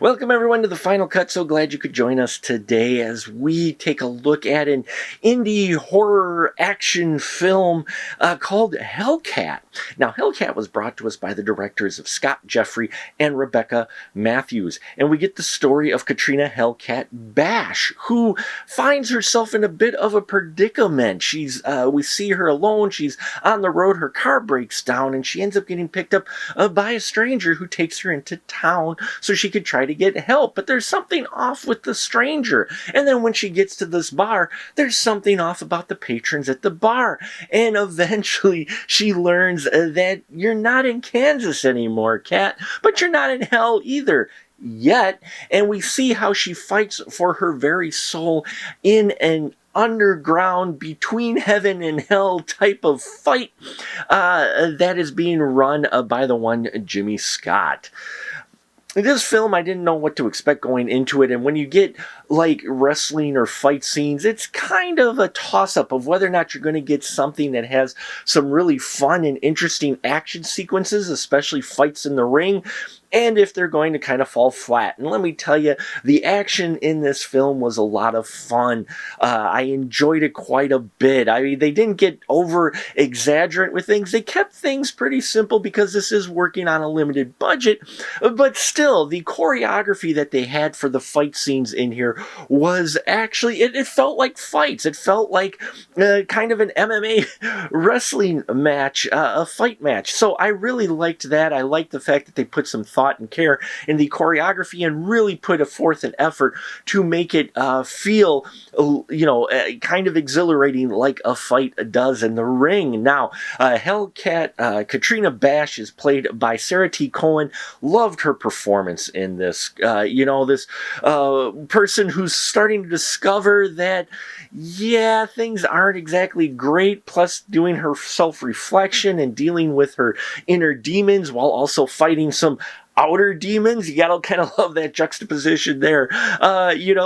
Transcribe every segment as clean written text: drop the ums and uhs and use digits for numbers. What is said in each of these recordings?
Welcome everyone to the Final Cut. So glad you could join us today as we take a look at an indie horror action film called HellKat. Now, HellKat was brought to us by the directors of Scott Jeffrey and Rebecca Matthews, and we get the story of Katrina HellKat Bash, who finds herself in a bit of a predicament. We see her alone. She's on the road. Her car breaks down, and she ends up getting picked up by a stranger who takes her into town so she could try to get help. But there's something off with the stranger. And then when she gets to this bar, there's something off about the patrons at the bar. And eventually she learns that you're not in Kansas anymore, Kat, but you're not in hell either. Yet, and we see how she fights for her very soul in an underground, between heaven and hell type of fight that is being run by the one Jimmy Scott. In this film, I didn't know what to expect going into it, and when you get like wrestling or fight scenes, it's kind of a toss-up of whether or not you're going to get something that has some really fun and interesting action sequences, especially fights in the ring, and if they're going to kind of fall flat. And let me tell you, the action in this film was a lot of fun. I enjoyed it quite a bit. I mean, they didn't get over-exaggerant with things. They kept things pretty simple because this is working on a limited budget, but still, the choreography that they had for the fight scenes in here was actually, it felt like fights. It felt like kind of an MMA wrestling match, a fight match. So I really liked that. I liked the fact that they put some thought and care in the choreography and really put forth an effort to make it feel, kind of exhilarating like a fight does in the ring. Now, HellKat, Katrina Bash is played by Sarah T. Cohen. Loved her performance in this. This person who's starting to discover that, yeah, things aren't exactly great, plus doing her self-reflection and dealing with her inner demons while also fighting some outer demons. You gotta kind of love that juxtaposition there.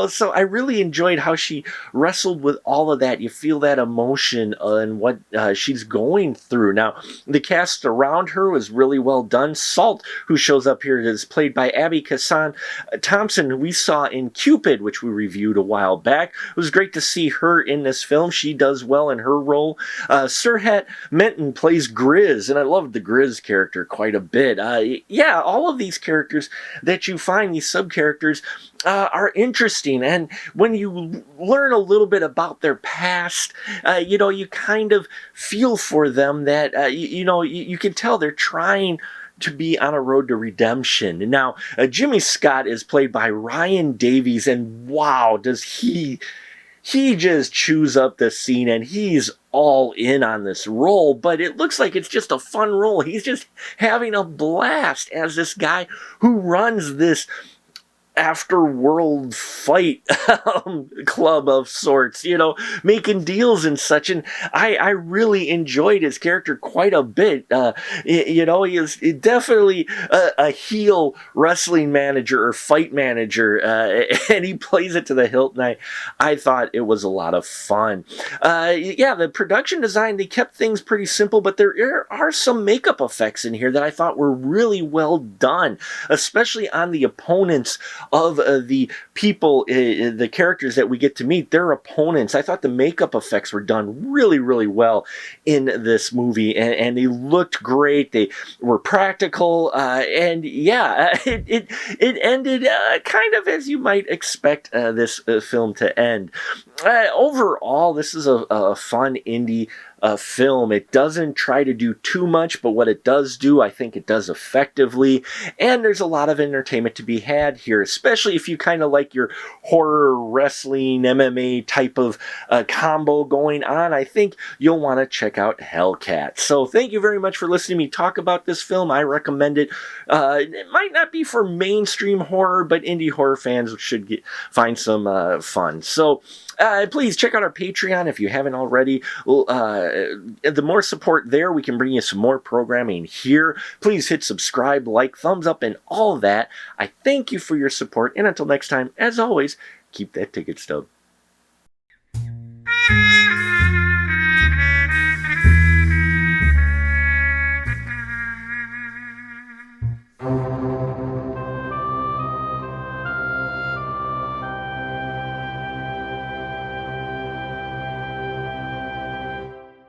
So I really enjoyed how she wrestled with all of that. You feel that emotion and what she's going through. Now, the cast around her was really well done. Salt, who shows up here, is played by Abby Kassan Thompson, who we saw in Cupid, which we reviewed a while back. It was great to see her in this film. She does well in her role. Sirhat Menton plays Grizz, and I loved the Grizz character quite a bit. All of these characters that you find, these sub-characters, are interesting, and when you learn a little bit about their past, you kind of feel for them that, you can tell they're trying to be on a road to redemption. And now, Jimmy Scott is played by Ryan Davies, and wow, does he just chews up the scene, and he's all in on this role, but it looks like it's just a fun role. He's just having a blast as this guy who runs this after-world fight club of sorts, making deals and such. And I really enjoyed his character quite a bit. He is definitely a heel wrestling manager or fight manager, and he plays it to the hilt. And I thought it was a lot of fun. The production design, they kept things pretty simple, but there are some makeup effects in here that I thought were really well done, especially on the opponents of the people, the characters that we get to meet, their opponents. I thought the makeup effects were done really, really well in this movie, and they looked great. They were practical, it ended kind of as you might expect this film to end. Overall, this is a fun indie film. It doesn't try to do too much, but what it does do, I think it does effectively, and there's a lot of entertainment to be had here, especially if you kind of like your horror, wrestling, MMA type of combo going on. I think you'll want to check out HellKat. So thank you very much for listening to me talk about this film. I recommend it. It might not be for mainstream horror, but indie horror fans should find some fun. So please check out our Patreon if you haven't already. The more support there, we can bring you some more programming here. Please hit subscribe, like, thumbs up, and all that. I thank you for your support, and until next time, as always, keep that ticket stub.